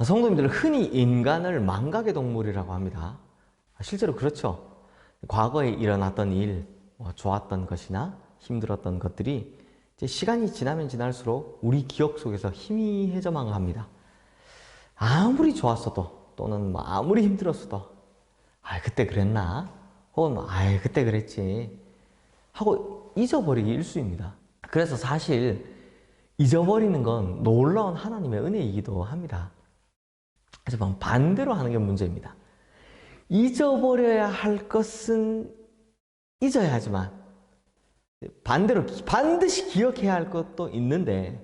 성도님들, 흔히 인간을 망각의 동물이라고 합니다. 실제로 그렇죠. 과거에 일어났던 일, 좋았던 것이나 힘들었던 것들이 이제 시간이 지나면 지날수록 우리 기억 속에서 희미해져만 갑니다. 아무리 좋았어도, 또는 아무리 힘들었어도, 그때 그랬나? 혹은 그때 그랬지 하고 잊어버리기 일쑤입니다. 그래서 사실 잊어버리는 건 놀라운 하나님의 은혜이기도 합니다. 그래서 반대로 하는 게 문제입니다. 잊어버려야 할 것은 잊어야 하지만 반대로 반드시 기억해야 할 것도 있는데,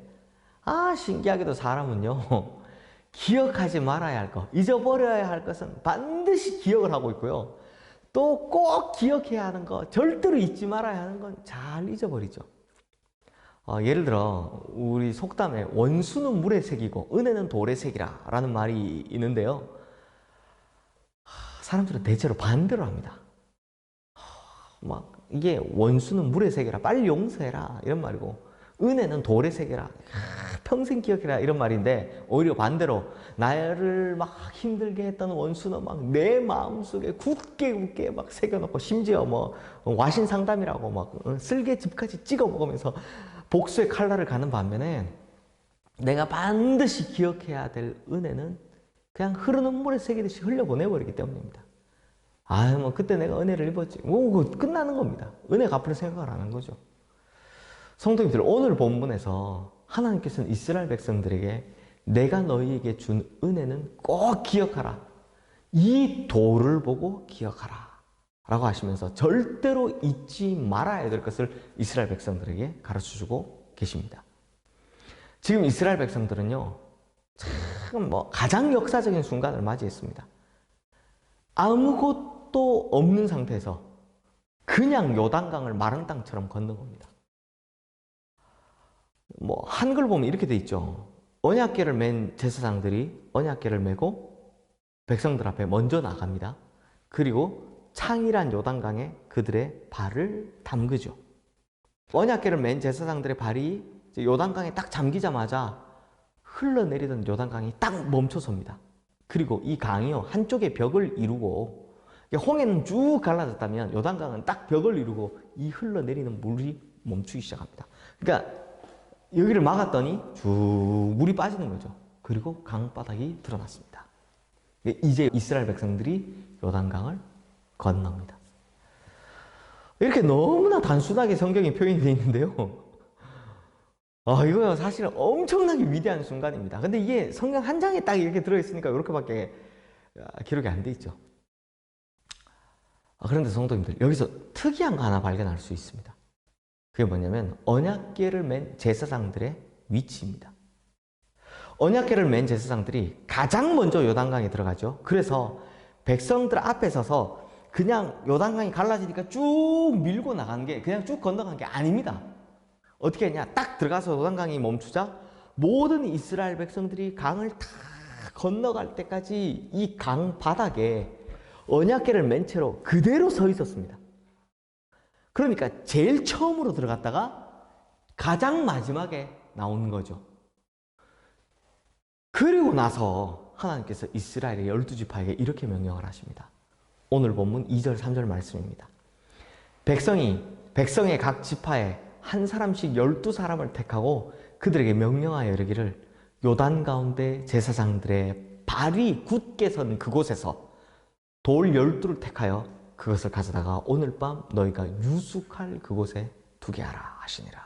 신기하게도 사람은요, 기억하지 말아야 할 것, 잊어버려야 할 것은 반드시 기억을 하고 있고요. 또 꼭 기억해야 하는 것, 절대로 잊지 말아야 하는 건 잘 잊어버리죠. 예를 들어 우리 속담에 원수는 물에 새기고 은혜는 돌에 새기라 라는 말이 있는데요. 사람들은 대체로 반대로 합니다. 이게 원수는 물에 새겨라, 빨리 용서해라 이런 말이고, 은혜는 돌에 새겨라, 평생 기억해라 이런 말인데, 오히려 반대로 나를 힘들게 했던 원수는 내 마음속에 굳게 새겨놓고, 심지어 와신 상담이라고 쓸개즙까지 찍어 먹으면서 복수의 칼날을 가는 반면에, 내가 반드시 기억해야 될 은혜는 그냥 흐르는 물에 새기듯이 흘려보내버리기 때문입니다. 그때 내가 은혜를 입었지. 그거 끝나는 겁니다. 은혜 갚을 생각을 안 한 거죠. 성도님들, 오늘 본문에서 하나님께서는 이스라엘 백성들에게 내가 너희에게 준 은혜는 꼭 기억하라. 이 돌을 보고 기억하라. 라고 하시면서 절대로 잊지 말아야 될 것을 이스라엘 백성들에게 가르쳐주고 계십니다. 지금 이스라엘 백성들은요, 참 가장 역사적인 순간을 맞이했습니다. 아무것도 없는 상태에서 그냥 요단강을 마른 땅처럼 건넌 겁니다. 한글 보면 이렇게 돼 있죠. 언약궤를 맨 제사장들이 언약궤를 메고 백성들 앞에 먼저 나갑니다. 그리고 창이란 요단강에 그들의 발을 담그죠. 언약궤를 맨 제사장들의 발이 요단강에 딱 잠기자마자 흘러내리던 요단강이 딱 멈춰섭니다. 그리고 이 강이요, 한쪽에 벽을 이루고, 홍해는 쭉 갈라졌다면 요단강은 딱 벽을 이루고 이 흘러내리는 물이 멈추기 시작합니다. 그러니까 여기를 막았더니 쭉 물이 빠지는 거죠. 그리고 강바닥이 드러났습니다. 이제 이스라엘 백성들이 요단강을 건넙니다. 이렇게 너무나 단순하게 성경이 표현이 되어 있는데요. 이거 사실은 엄청나게 위대한 순간입니다. 근데 이게 성경 한 장에 딱 이렇게 들어있으니까 이렇게밖에 기록이 안 돼 있죠. 그런데 성도님들, 여기서 특이한 거 하나 발견할 수 있습니다. 그게 뭐냐면 언약궤를 맨 제사장들의 위치입니다. 언약궤를 맨 제사장들이 가장 먼저 요단강에 들어가죠. 그래서 백성들 앞에 서서 그냥 요단강이 갈라지니까 쭉 밀고 나간 게, 그냥 쭉 건너간 게 아닙니다. 어떻게 했냐? 딱 들어가서 요단강이 멈추자 모든 이스라엘 백성들이 강을 다 건너갈 때까지 이 강 바닥에 언약궤를 맨 채로 그대로 서 있었습니다. 그러니까 제일 처음으로 들어갔다가 가장 마지막에 나온 거죠. 그리고 나서 하나님께서 이스라엘의 12지파에게 이렇게 명령을 하십니다. 오늘 본문 2절 3절 말씀입니다. 백성의 각 지파에 한 사람씩 12사람을 택하고 그들에게 명령하여 이르기를, 요단 가운데 제사장들의 발이 굳게 선 그곳에서 돌 12를 택하여 그것을 가져다가 오늘 밤 너희가 유숙할 그곳에 두게 하라 하시니라.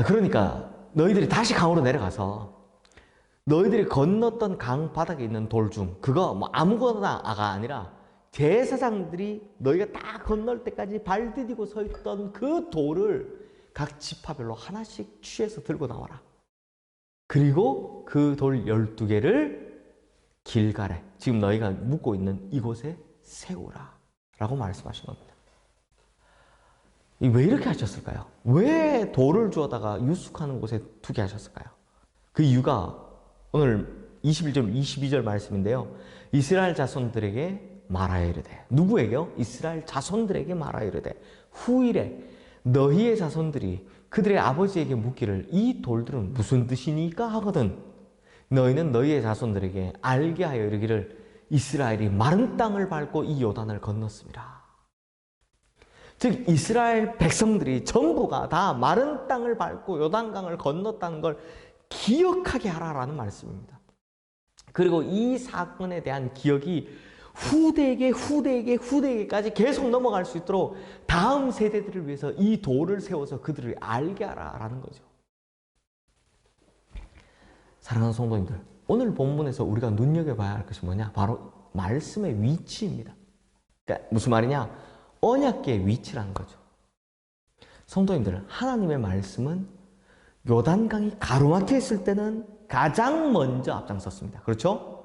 그러니까 너희들이 다시 강으로 내려가서 너희들이 건넜던 강 바닥에 있는 돌 중, 그거 아무거나가 아니라 제사장들이 너희가 다 건널 때까지 발 디디고 서 있던 그 돌을 각 지파별로 하나씩 취해서 들고 나와라. 그리고 그 돌 12개를 길갈에, 지금 너희가 묵고 있는 이곳에 세우라 라고 말씀하신 겁니다. 왜 이렇게 하셨을까요? 왜 돌을 주어다가 유숙하는 곳에 두게 하셨을까요? 그 이유가 오늘 21절, 22절 말씀인데요. 이스라엘 자손들에게 말하여 이르되, 누구에게요? 이스라엘 자손들에게 말하여 이르되, 후일에 너희의 자손들이 그들의 아버지에게 묻기를 이 돌들은 무슨 뜻이니까 하거든 너희는 너희의 자손들에게 알게 하여 이르기를 이스라엘이 마른 땅을 밟고 이 요단을 건넜습니다. 즉 이스라엘 백성들이 전부가 다 마른 땅을 밟고 요단강을 건넜다는 걸 기억하게 하라라는 말씀입니다. 그리고 이 사건에 대한 기억이 후대에게까지 계속 넘어갈 수 있도록 다음 세대들을 위해서 이 도를 세워서 그들을 알게 하라라는 거죠. 사랑하는 성도님들, 오늘 본문에서 우리가 눈여겨봐야 할 것이 뭐냐? 바로 말씀의 위치입니다. 그러니까 무슨 말이냐? 언약계의 위치라는 거죠. 성도님들, 하나님의 말씀은 요단강이 가로막혀 있을 때는 가장 먼저 앞장섰습니다. 그렇죠?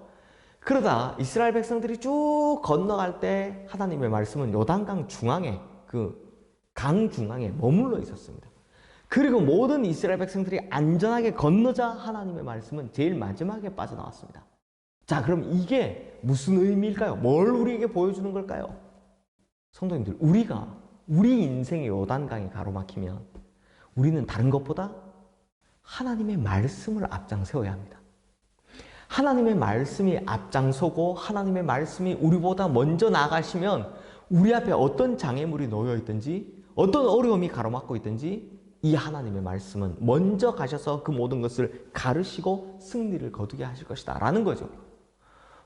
그러다 이스라엘 백성들이 쭉 건너갈 때 하나님의 말씀은 요단강 중앙에, 그 강 중앙에 머물러 있었습니다. 그리고 모든 이스라엘 백성들이 안전하게 건너자 하나님의 말씀은 제일 마지막에 빠져나왔습니다. 자, 그럼 이게 무슨 의미일까요? 뭘 우리에게 보여주는 걸까요? 성도님들, 우리 인생의 요단강이 가로막히면 우리는 다른 것보다 하나님의 말씀을 앞장세워야 합니다. 하나님의 말씀이 앞장서고 하나님의 말씀이 우리보다 먼저 나가시면 우리 앞에 어떤 장애물이 놓여 있든지 어떤 어려움이 가로막고 있든지 이 하나님의 말씀은 먼저 가셔서 그 모든 것을 가르시고 승리를 거두게 하실 것이다 라는 거죠.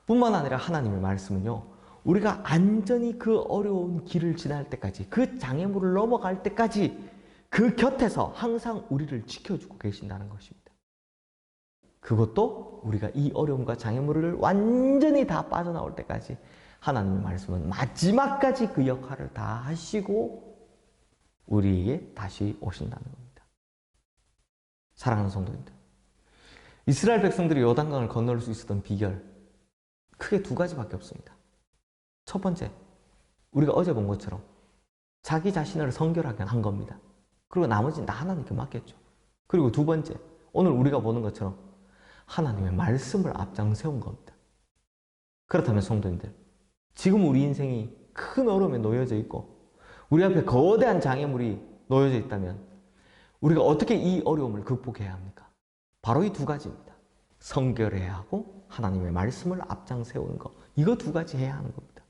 뿐만 아니라 하나님의 말씀은요, 우리가 안전히 그 어려운 길을 지날 때까지, 그 장애물을 넘어갈 때까지 그 곁에서 항상 우리를 지켜주고 계신다는 것입니다. 그것도 우리가 이 어려움과 장애물을 완전히 다 빠져나올 때까지 하나님의 말씀은 마지막까지 그 역할을 다 하시고 우리에게 다시 오신다는 겁니다. 사랑하는 성도님들, 이스라엘 백성들이 요단강을 건널 수 있었던 비결 크게 두 가지밖에 없습니다. 첫 번째, 우리가 어제 본 것처럼 자기 자신을 성결하게 한 겁니다. 그리고 나머지는 다 하나님께 맡겼죠. 그리고 두 번째, 오늘 우리가 보는 것처럼 하나님의 말씀을 앞장세운 겁니다. 그렇다면 성도님들, 지금 우리 인생이 큰 어려움에 놓여져 있고 우리 앞에 거대한 장애물이 놓여져 있다면 우리가 어떻게 이 어려움을 극복해야 합니까? 바로 이 두 가지입니다. 성결해야 하고 하나님의 말씀을 앞장세우는 것, 이거 두 가지 해야 하는 겁니다.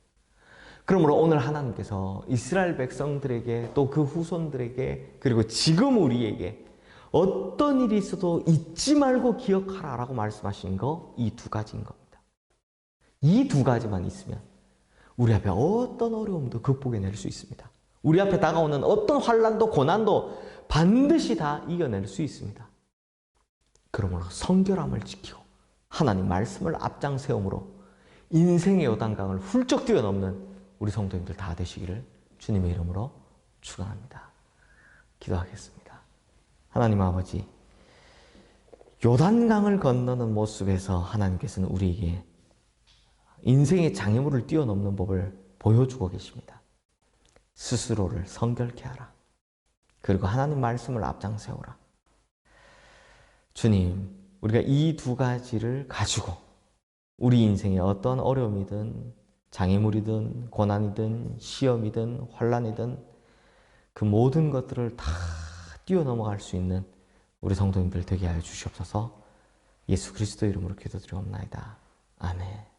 그러므로 오늘 하나님께서 이스라엘 백성들에게 또 그 후손들에게 그리고 지금 우리에게 어떤 일이 있어도 잊지 말고 기억하라라고 말씀하신 거, 이 두 가지인 겁니다. 이 두 가지만 있으면 우리 앞에 어떤 어려움도 극복해낼 수 있습니다. 우리 앞에 다가오는 어떤 환난도 고난도 반드시 다 이겨낼 수 있습니다. 그러므로 성결함을 지키고 하나님 말씀을 앞장세움으로 인생의 요단강을 훌쩍 뛰어넘는 우리 성도님들 다 되시기를 주님의 이름으로 축원합니다. 기도하겠습니다. 하나님 아버지, 요단강을 건너는 모습에서 하나님께서는 우리에게 인생의 장애물을 뛰어넘는 법을 보여주고 계십니다. 스스로를 성결케 하라. 그리고 하나님 말씀을 앞장세우라. 주님, 우리가 이 두 가지를 가지고 우리 인생에 어떤 어려움이든 장애물이든 고난이든 시험이든 환난이든 그 모든 것들을 다 뛰어넘어갈 수 있는 우리 성도님들 되게 하여 주시옵소서. 예수 그리스도 이름으로 기도드리옵나이다. 아멘.